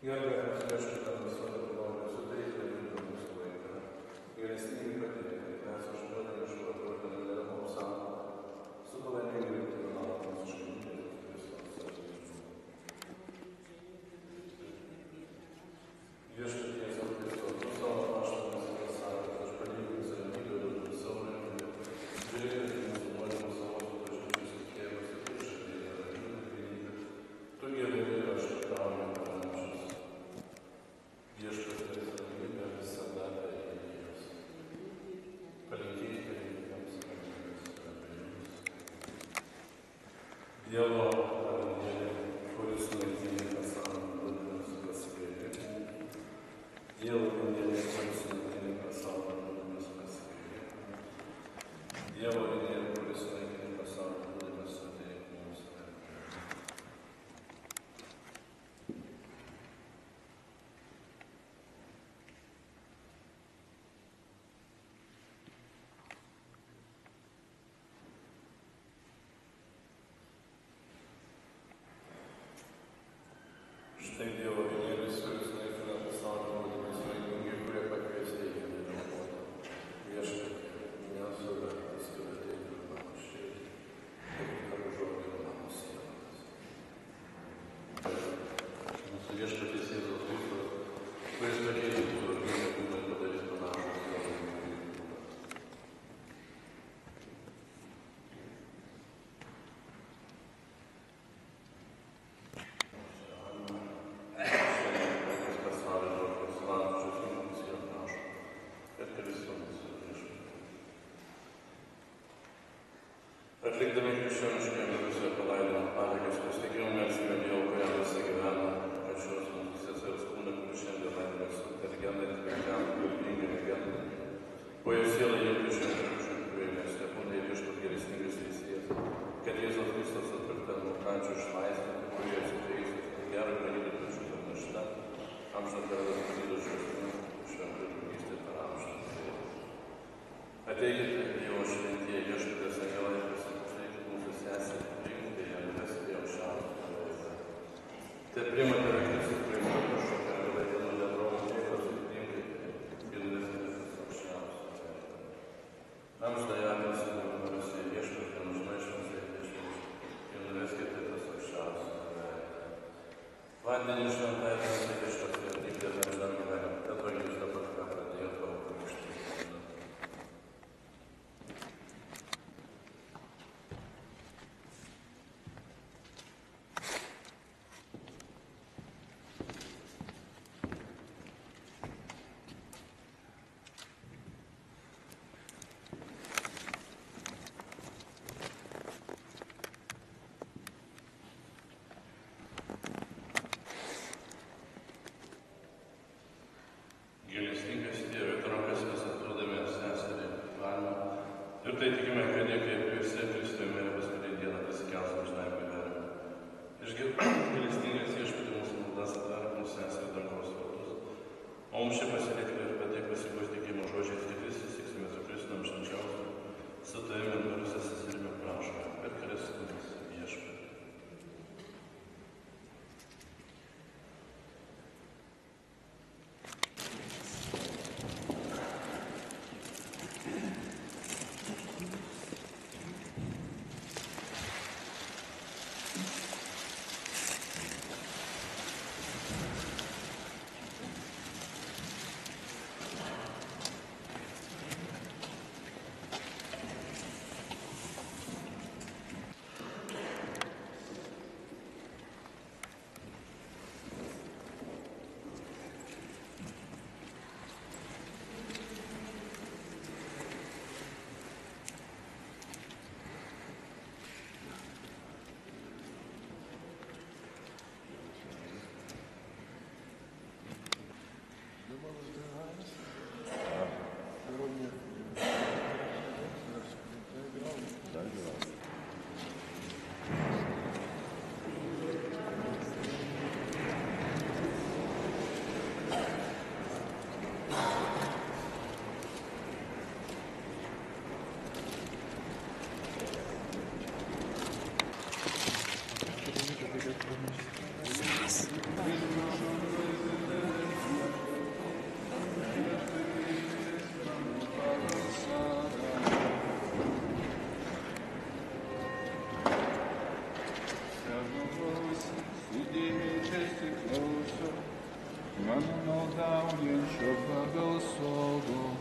Gerbėjimas viešpaties savo malonę suteikti ir mūsų laiką. Gailestingai padėk, kad mes užduodame iš vartotojų mums sąmonę. Su palaimingu ir tribunalų mūsų šventies Kristus atveju. Viešpaties Kristus, tu savo apaštalams yra sakęs, aš palyginsiu ramybę ir savo ramybę. Žiūrėkit į mūsų nuodėmų savo bažnyčios tikėjimus ir išradėję ramybę ir vienybę. Tu gerai ir aš tarnauju per amžius. Viešpaties ramybė visada reikės. Palinkėkite jiems ramybės per jums. Dievo karalystė, kuris naikina pasaulio nuodėmes pasvėrė. Dievo karalystė, kuris naikina pasaulio nuodėmes pasvėrė. Dievo karalystė, kuris naikina pasaulio nuodėmes suteik mums ramybę. Štai Dievo vienėlis, kuris naikina pasaulio nuodėmes, laimingi, kurie pakviesti į Dievo maldą. Viešpatie, nesu vertas, kad ateitų ir panašiai, kaip tavo žodį mano sielas. Mūsų Viešpaties Jėzaus Kristus, kuris pakeičia mūsų žmonių kūną ir padarys panašų savo žmonių kūną. Atlikdami krikščionišką misiją palaidojimo pareigas, pasitikėjau melsime Dievo, kuriam visi gyvena, kad šios mūsų sesers kūną, kurį šiandien laidome su tergenai, sveikam, gulbingai, legendai. Po jo sielą jau krikščionišką krikščionišką stebūnai viešpat gerestingas teisėjas, kad Jėzaus Kristus atpirkta nuo kančių išlaisvinti, kurie atsiteisės, gerą palydytų šitą naštą, amžiną karalą palydo šios šventą draugystę per amžiną. Ateikite, Dievo šventieji, viešpatės angelai, pasitikėkite mūsų sesę, priimkite ją ir veskite aukščiausią laisvę. Te priimate Kristus, priimate kažkokią angelą, vienu bendromu tėvas ir priimkite ir veskite aukščiausią laisvę. Amžinąją atilsį numerusi viešpatė, amžinai šventieji viešpatė ir veskite aukščiausią laisvę. Vandenį šventąją visi viešpatė ir vykdė amžinam gyvenimą, tad jūs dabar ką pradėjo tavo krikštį. Gailestingas Tėve, rankas mes atrodėme seserį Aną. Ir tai tikime, kad jie kaip visi Kristuje paskutinį dieną pasikels amžinajam gyvenimui. Gailestingas Viešpatie mūsų maldas atverk mūsų seserį dangaus vartus. O mums čia pasilikime ir pateik pasitikėjimo žodžiais, kad visi siksime su Kristumi amžinčiausiu. Su tavimi ir mirusia seserimi prašome, per Kristus Viešpatie. mano daugiančio pagal sodo.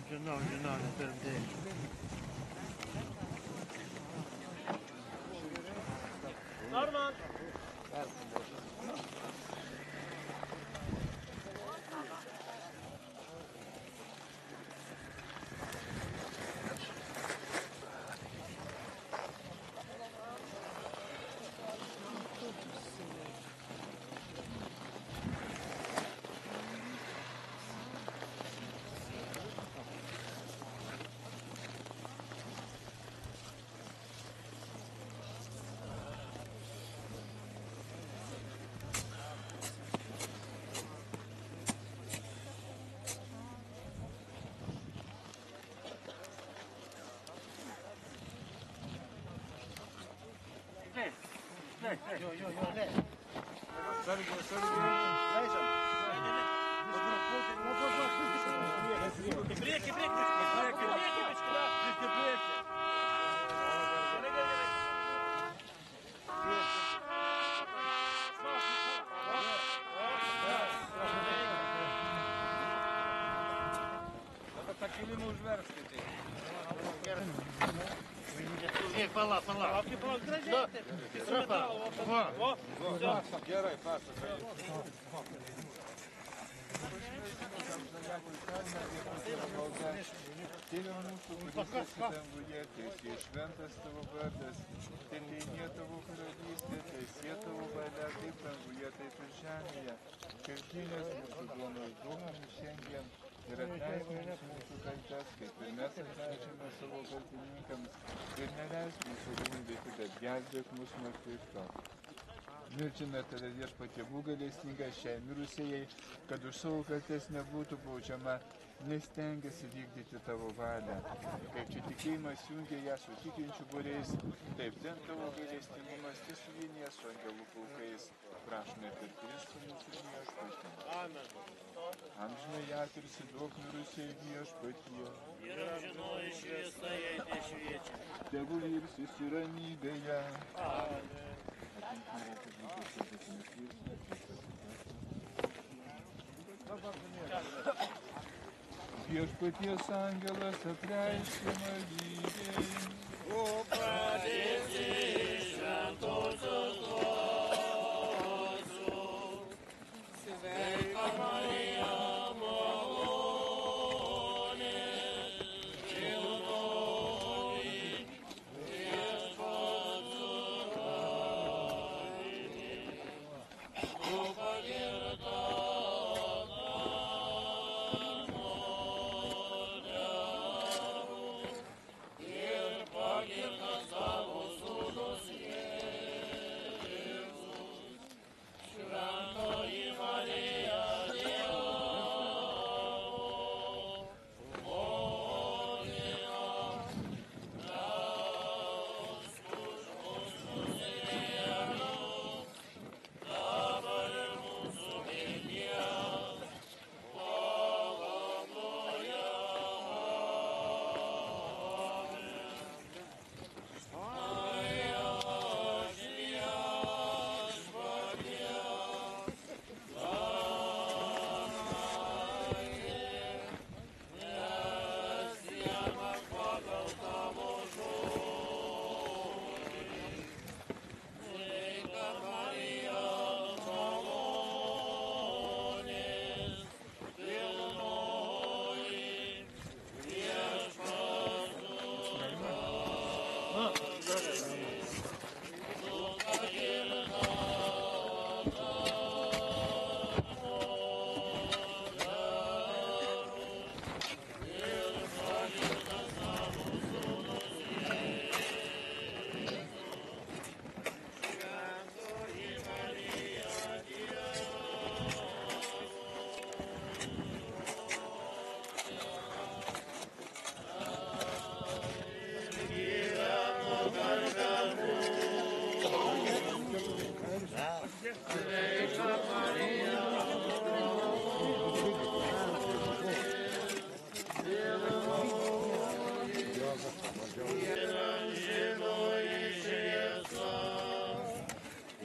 Žinau, ne per dėlį. Norman! Pala. Gerai, pasą. Tėve mūsų, kuris esi danguje, teesie šventas tavo vardas, teateinie tavo karalystė, teesie tavo valia, kaip danguje, taip ir žemėje. Kasdienės mūsų duonos duok mums šiandien ir atleisk mums mūsų kaltes, kaip ir mes atleidžiame savo kaltininkams, ir neleisk mūsų gundyti, bet gelbėk mus nuo pikto. Milčina tave viešpatie būk gailestingas šiai mirusiejai, kad už savo kaltes nebūtų baudžiama, nes stengiasi vykdyti tavo valią. Kaip čia tikėjimas jungia ją su tikinčių būriais, taip ten tavo gailestingumas suvienija su angelų pulkais. Prašome per Kristų mūsų viešpatį. Amen. Amžinai atilsį duok mirusiai viešpatie. Ir amžinoji šviesa jai nešviečia. Tegul ilsisi ramybėje. Amen. Viešpaties angelas apreiškė Marijai. O pradėsi šventosios dvasių, sveika Marija, malonė, pilnoji, viešpats su tavimi, tu pagirta.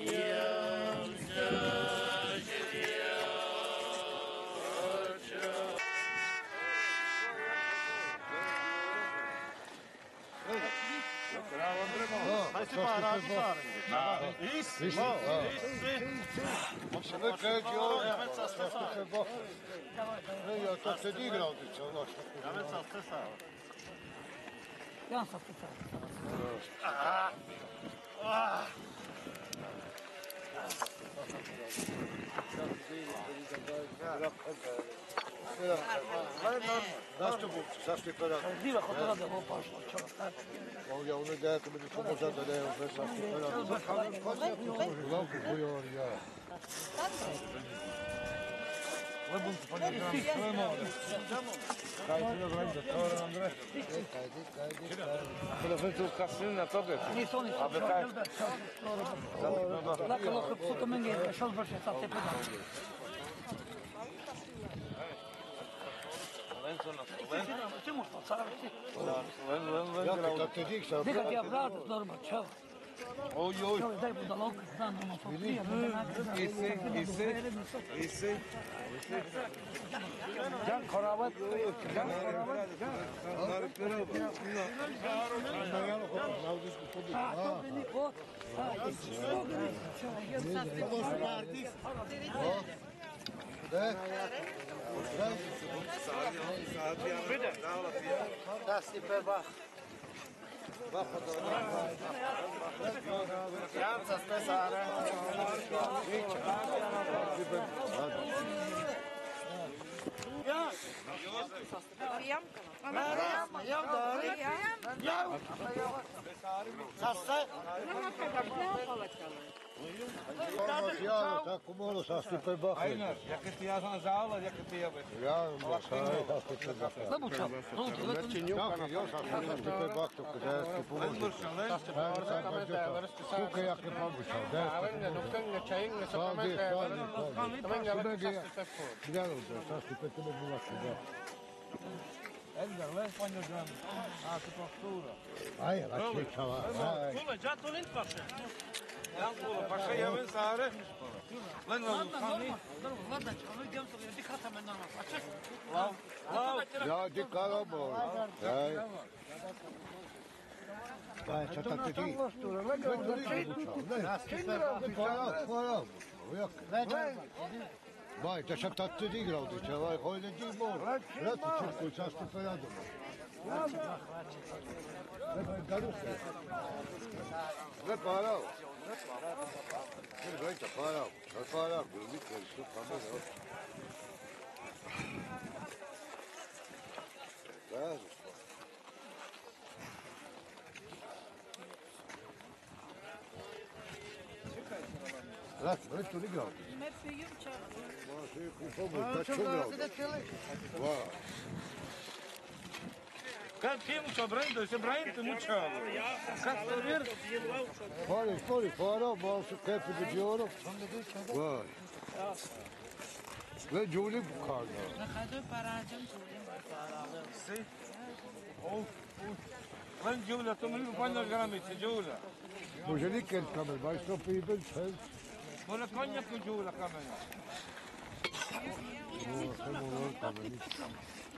Jiems Ja sam se Zašto je pravo? Diva hotela da ovo pašlo, čovjek. Ja ono da to bude samo zato da je sve zašto je pravo. Nisu oni su Jelber, Lakalo fotomenge, šalbrše sa te pedale. Čemu što, caravci? Nekad ja vrat, normal, čao. Čovjek, daj budalog, znam, ono, to prije, Can Koravat, Can Koravat, to beni o, Da si peba. Jamca spesara. Tako malo sa super bahne. Ajnar, jak ti ja sam zala, jak ti ja već. Ja, sa super bahne. Znamo čao, Ja sam super bahne, kada je ti pomožu. Kuka jak je pomožu. Edgar, len panjogam. A, tu postura. Aj, račun čava. Kule, dža to lint paše. Paša jeven sare. Len vam kani. Ладно, ну идем, ты хата меня на. А чек? Ja, ti karamo. Aj. Aj, čo tak ti? Vai, te sam tad ti igrao, ti će ovaj hojde ti mor. Rati čukuj, čas ti peradom. Ne parao. Ne gledajte, parao. Ne parao, gledajte, što kamera. Da, Rati, već tu igrao. Kad ti mucho brendo, se brendo mucho. Kad to vir? Fali, parao, malo su kepi do djoro. Vai. Ve Juli bukarda. Si. Len Giulia, to mi panja gramice, Giulia. Može nikad kamer, baš to pibel, čel. Mora konjak u Giulia kamena.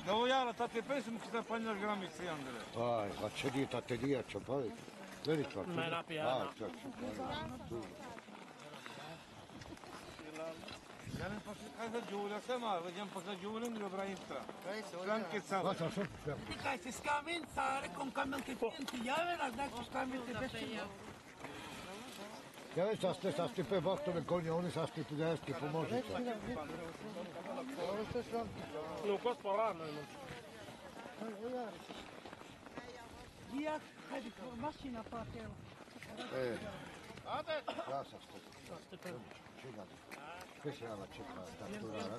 Da ujala, ta ti pesmu kada panja gramice, Andre. Aj, a če di ta te dija, čo pali? Vedi čak. Me napijana. Aj, čak, čo pali. Ja ne pa kada Giulia sama, vediam pa za Giulia mi dobra intra. Franke sama. Vas sam šup, ja. Ti kaj si skamin, sare con kamen che ti jave, na znak su skamin te pešće. Ja već sa stipe vaktove konje, oni sa stipe deski pomožice. No kod porano. Ja, hajde, mašina platila. Ja sam stipe. Čekaj, specijalna čeka, tako da.